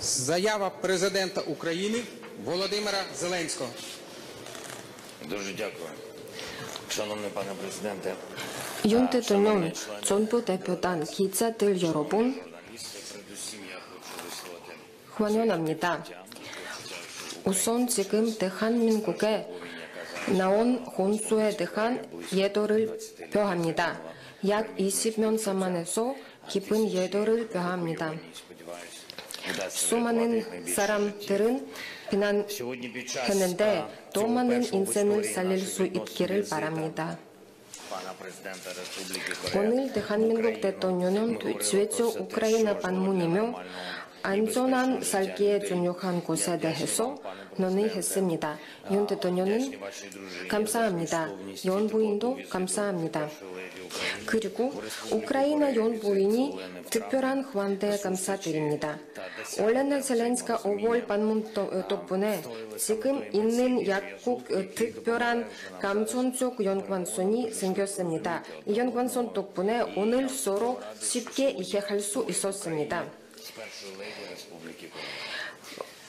Заява президента України Володимира Зеленського. Дуже дякую. Шановний пане президенте. 윤 대통령, 전부 대표단, 기자들 여러분, 환영합니다. 우선 지금 대한민국에 나온 혼수에 대한 예도를 표합니다. 약 20년 사만에서 깊은 예도를 표합니다. 수많은 사람들은 비난했는데 또 많은 인생을 살릴 수 있기를 바랍니다. 오늘 대한민국 대통령은 최초 우크라이나 방문이며 안전한 살기에 중요한 것에 대해서 논의했습니다. 윤 대통령은 감사합니다. 연부인도 감사합니다. 그리고 우크라이나 연부인이 특별한 환대에 감사드립니다. 올해는 젤렌스키 5월 방문 덕분에 지금 있는 약국 특별한 감천적 연관성이 생겼습니다. 이 연관성 덕분에 오늘 서로 쉽게 이해할 수 있었습니다.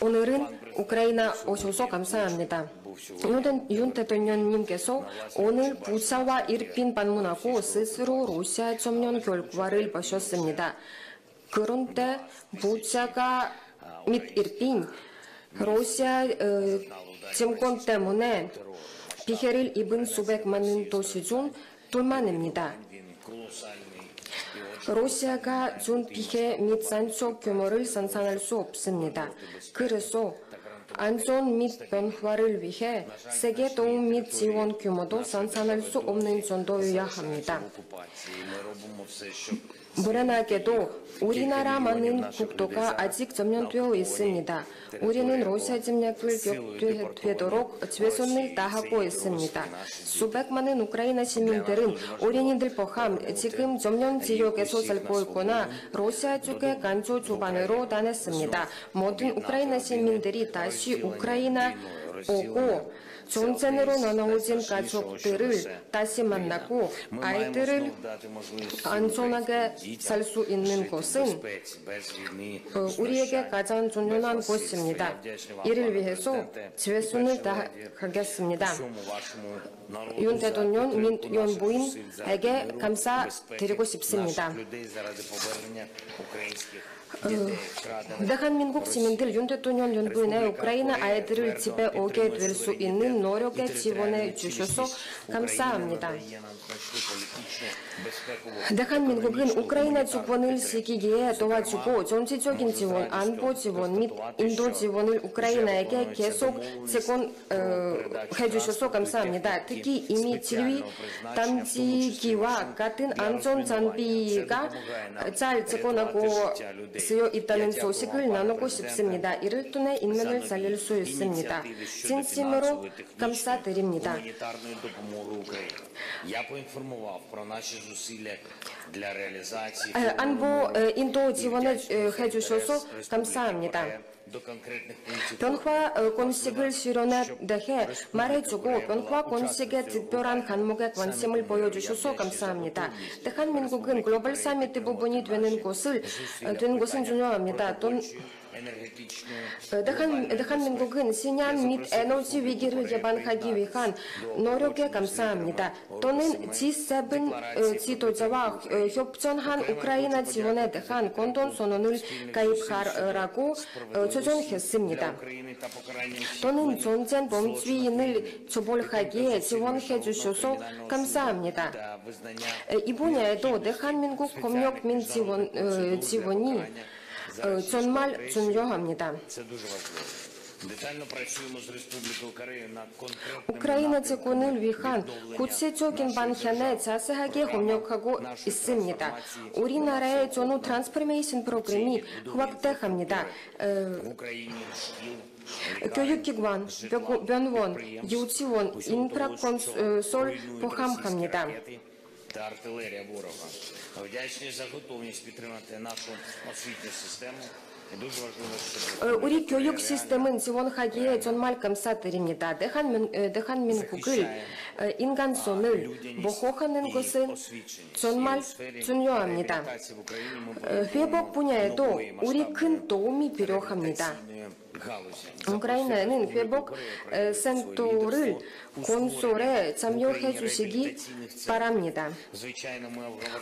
오늘은 우크라이나 오셔서 감사합니다. 윤 대통령님께서 오늘 부차와 이르핀 방문하고 스스로 러시아 점령 결과를 보셨습니다. 그런데 부차가 및 이르핀 러시아 정권 때문에 피해를 입은 수백만 도시 중 둘만입니다. 러시아가 준 피해 및 산초 규모를 상상할 수 없습니다. 그래서 안전 및 변화를 위해 세계 도움 및 지원 규모도 상상할 수 없는 정도여야 합니다. 불안하게도 우리나라 많은 국토가 아직 점령되어 있습니다. 우리는 러시아 침략을 겪도록 최선을 다하고 있습니다. 수백만은 우크라이나 시민들은 어린이들 포함 지금 점령 지역에서 살고 있거나 러시아 쪽의 간초 주반으로 다녔습니다. 모든 우크라이나 시민들이 다시 우크라이나 오고 전쟁으로 나눠진 가족들을 다시 만나고 아이들을 안전하게 살 수 있는 것은 우리에게 가장 중요한 것입니다. 이를 위해서 최선을 다하겠습니다. 윤 대통령 및 연부인에게 감사드리고 싶습니다. 대한민국 시민들 윤 대통령 연부인의 우크라이나 아이들을 집에 오게 될 수 있는 노력에 지원해 주셔서 감사합니다. 대한민국은 우크라이나 주권을 지키기에 도와주고 정치적인 지원, 안보 지원 및 인도 지원을 우크라이나에게 계속 제공해 주셔서 감사합니다. 특히 이미 지휘 탐지기와 같은 안전 장비가 잘 제공하고 쓰여 있다는 소식을 나누고 싶습니다. 이를 통해 인명을 살릴 수 있습니다. 진심으로 감사드립니다. 안보 인도 지원해 주셔서 감사합니다. 변화 공식을 실현에 대해 말해주고 변화 공식의 특별한 간목에 관심을 보여주셔서 감사합니다. 대한민국은 글로벌 사미트 부분이 되는 것은 중요합니다. 대한민국은 신약 및 에너지 위기를 예방하기 위한 노력에 감사합니다. 또는 G7 지도자와 협정한 우크라이나 지원에 대한 공동선언을 가입하라고 조정했습니다. 또는 전쟁 범죄인을 처벌하기에 지원해 주셔서 감사합니다. 이 분야에도 대한민국 협력 및 지원이 정말 중요합니다. 우크라이나 정권을 위한 구체적인 방향에 자세하게 협력하고 있습니다. 우리나라의 전후 트랜스포메이션 프로그램이 확대합니다. 교육기관, 병원, 유치원, 인프라 건설 포함합니다. Артилерія ворога. Вдячні за готовність підтримати нашу освітню систему дуже важливо, що 우리 교육 시스템은 지원하기에 정말 감사드립니다. 대한민국을 인간성을 보호하는 것은 정말 중요합니다. 회복 분야에도 우리 큰 도움이 필요합니다. 우크라이나는 회복 센터를 건설에 참여해 주시기 바랍니다.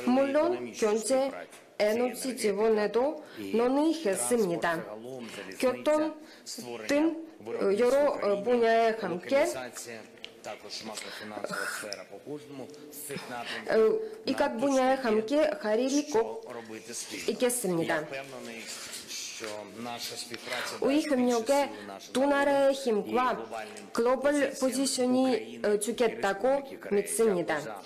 물론 경제, 에너지 지원에도 논의했습니다. 교통 등 여러 분야에 함께 이 각 분야에 함께 할 일이 꼭 있겠습니다. 우리 협력에 두 나라의 힘과 글로벌 포지션이 주겠다고 믿습니다.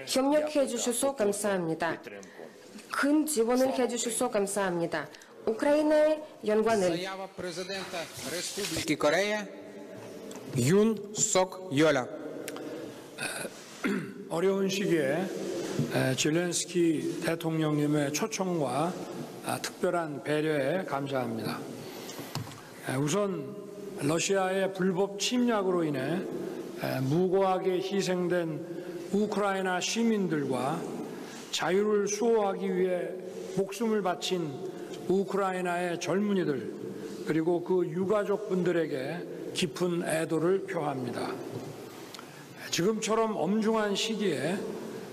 협력해 주셔서 감사합니다. 큰 지원을 해 주셔서 감사합니다. 우크라이나의 영광을 Заява президента Республіки Корея Юн Сок Йоля. 어려운 시기에 젤렌스키 대통령님의 초청과 특별한 배려에 감사합니다. 우선 러시아의 불법 침략으로 인해 무고하게 희생된 우크라이나 시민들과 자유를 수호하기 위해 목숨을 바친 우크라이나의 젊은이들 그리고 그 유가족분들에게 깊은 애도를 표합니다. 지금처럼 엄중한 시기에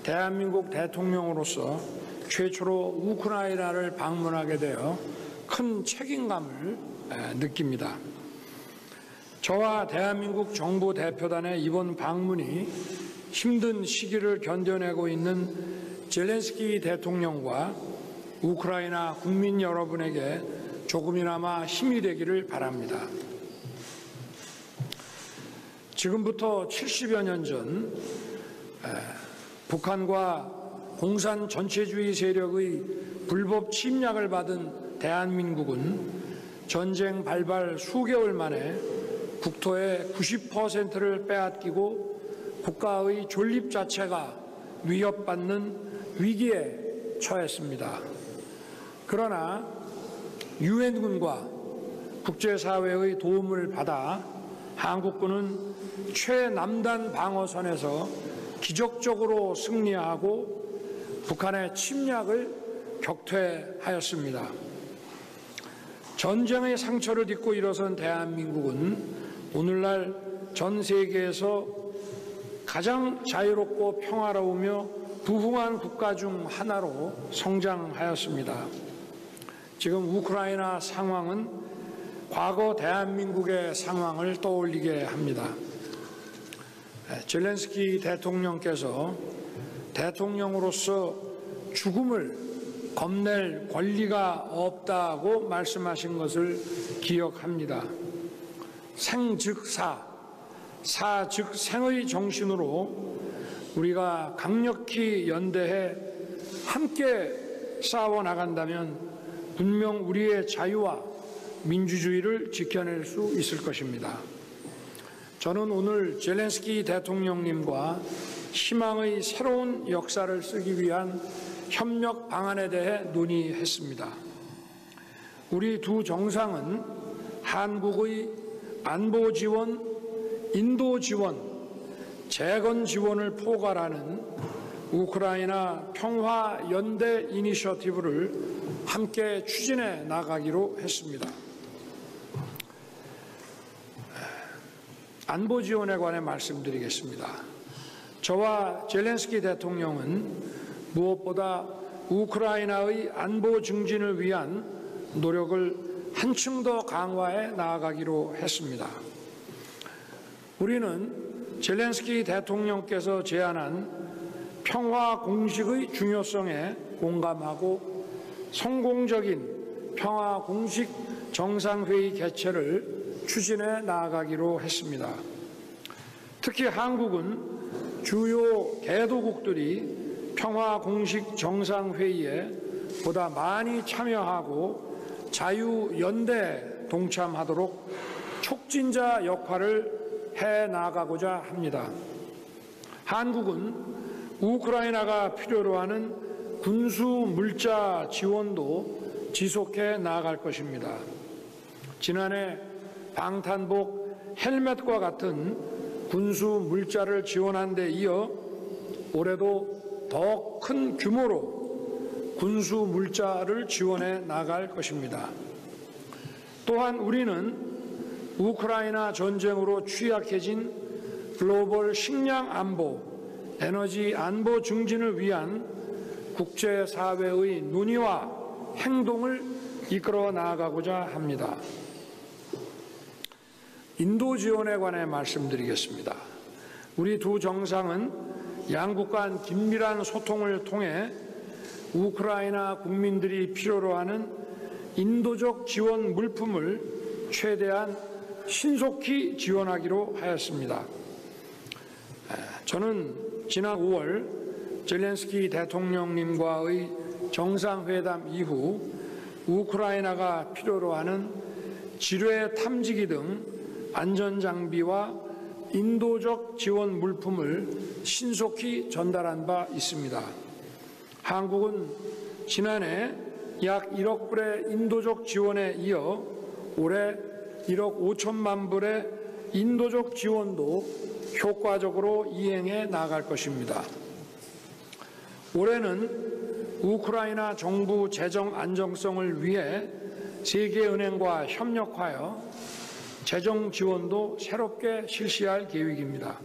대한민국 대통령으로서 최초로 우크라이나를 방문하게 되어 큰 책임감을 느낍니다. 저와 대한민국 정부 대표단의 이번 방문이 힘든 시기를 견뎌내고 있는 젤렌스키 대통령과 우크라이나 국민 여러분에게 조금이나마 힘이 되기를 바랍니다. 지금부터 70여 년 전 북한과 공산 전체주의 세력의 불법 침략을 받은 대한민국은 전쟁 발발 수개월 만에 국토의 90%를 빼앗기고 국가의 존립 자체가 위협받는 위기에 처했습니다. 그러나 유엔군과 국제사회의 도움을 받아 한국군은 최남단 방어선에서 기적적으로 승리하고 북한의 침략을 격퇴하였습니다. 전쟁의 상처를 딛고 일어선 대한민국은 오늘날 전 세계에서 가장 자유롭고 평화로우며 부흥한 국가 중 하나로 성장하였습니다. 지금 우크라이나 상황은 과거 대한민국의 상황을 떠올리게 합니다. 젤렌스키 대통령께서 대통령으로서 죽음을 겁낼 권리가 없다고 말씀하신 것을 기억합니다. 생 즉 사, 사 즉 생의 정신으로 우리가 강력히 연대해 함께 싸워 나간다면 분명 우리의 자유와 민주주의를 지켜낼 수 있을 것입니다. 저는 오늘 젤렌스키 대통령님과 희망의 새로운 역사를 쓰기 위한 협력 방안에 대해 논의했습니다. 우리 두 정상은 한국의 안보 지원, 인도 지원, 재건 지원을 포괄하는 우크라이나 평화 연대 이니셔티브를 함께 추진해 나가기로 했습니다. 안보 지원에 관해 말씀드리겠습니다. 저와 젤렌스키 대통령은 무엇보다 우크라이나의 안보 증진을 위한 노력을 한층 더 강화해 나아가기로 했습니다. 우리는 젤렌스키 대통령께서 제안한 평화 공식의 중요성에 공감하고 성공적인 평화 공식 정상회의 개최를 추진해 나아가기로 했습니다. 특히 한국은 주요 개도국들이 평화 공식 정상회의에 보다 많이 참여하고 자유연대 동참하도록 촉진자 역할을 해 나가고자 합니다. 한국은 우크라이나가 필요로 하는 군수 물자 지원도 지속해 나아갈 것입니다. 지난해 방탄복 헬멧과 같은 군수 물자를 지원한 데 이어 올해도 더 큰 규모로 군수 물자를 지원해 나갈 것입니다. 또한 우리는 우크라이나 전쟁으로 취약해진 글로벌 식량 안보, 에너지 안보 증진을 위한 국제사회의 논의와 행동을 이끌어 나아가고자 합니다. 인도 지원에 관해 말씀드리겠습니다. 우리 두 정상은 양국 간 긴밀한 소통을 통해 우크라이나 국민들이 필요로 하는 인도적 지원 물품을 최대한 신속히 지원하기로 하였습니다. 저는 지난 5월 젤렌스키 대통령님과의 정상회담 이후 우크라이나가 필요로 하는 지뢰 탐지기 등 안전장비와 인도적 지원 물품을 신속히 전달한 바 있습니다. 한국은 지난해 약 1억 불의 인도적 지원에 이어 올해 1억 5천만 불의 인도적 지원도 효과적으로 이행해 나갈 것입니다. 올해는 우크라이나 정부 재정 안정성을 위해 세계은행과 협력하여 재정 지원도 새롭게 실시할 계획입니다.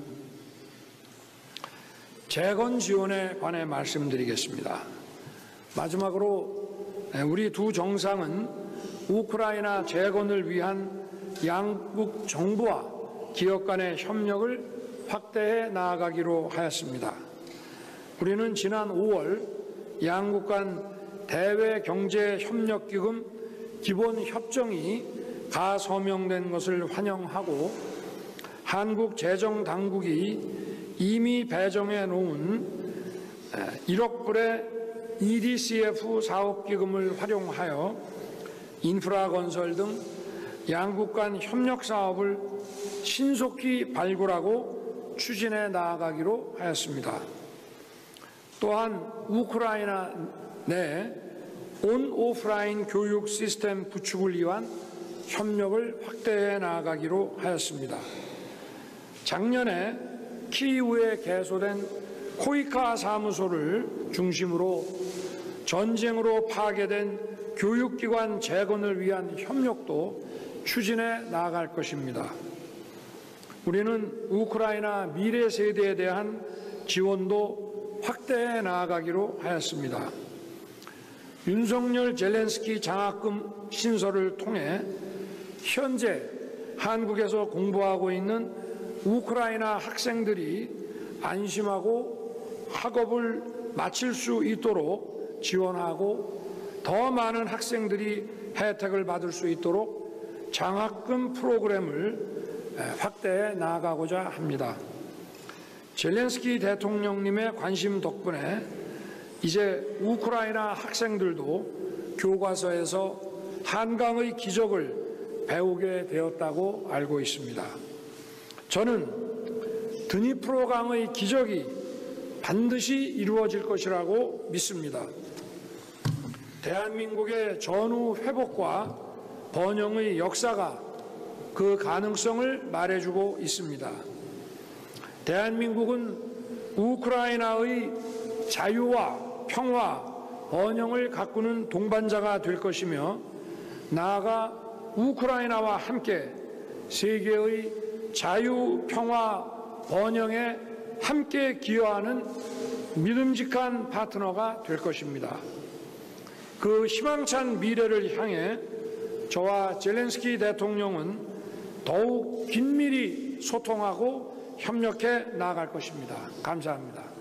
재건 지원에 관해 말씀드리겠습니다. 마지막으로 우리 두 정상은 우크라이나 재건을 위한 양국 정부와 기업 간의 협력을 확대해 나아가기로 하였습니다. 우리는 지난 5월 양국 간 대외경제협력기금 기본협정이 가서명된 것을 환영하고 한국 재정당국이 이미 배정해 놓은 1억 불의 EDCF 사업기금을 활용하여 인프라 건설 등 양국 간 협력 사업을 신속히 발굴하고 추진해 나아가기로 하였습니다. 또한 우크라이나 내 온-오프라인 교육 시스템 구축을 위한 협력을 확대해 나아가기로 하였습니다. 작년에 키이우에 개소된 코이카 사무소를 중심으로 전쟁으로 파괴된 교육기관 재건을 위한 협력도 추진해 나아갈 것입니다. 우리는 우크라이나 미래 세대에 대한 지원도 확대해 나아가기로 하였습니다. 윤석열 젤렌스키 장학금 신설을 통해 현재 한국에서 공부하고 있는 우크라이나 학생들이 안심하고 학업을 마칠 수 있도록 지원하고 더 많은 학생들이 혜택을 받을 수 있도록 장학금 프로그램을 확대해 나아가고자 합니다. 젤렌스키 대통령님의 관심 덕분에 이제 우크라이나 학생들도 교과서에서 한강의 기적을 배우게 되었다고 알고 있습니다. 저는 드니프로강의 기적이 반드시 이루어질 것이라고 믿습니다. 대한민국의 전후 회복과 번영의 역사가 그 가능성을 말해주고 있습니다. 대한민국은 우크라이나의 자유와 평화, 번영을 가꾸는 동반자가 될 것이며 나아가 우크라이나와 함께 세계의 자유, 평화, 번영에 함께 기여하는 믿음직한 파트너가 될 것입니다. 그 희망찬 미래를 향해 저와 젤렌스키 대통령은 더욱 긴밀히 소통하고 협력해 나아갈 것입니다. 감사합니다.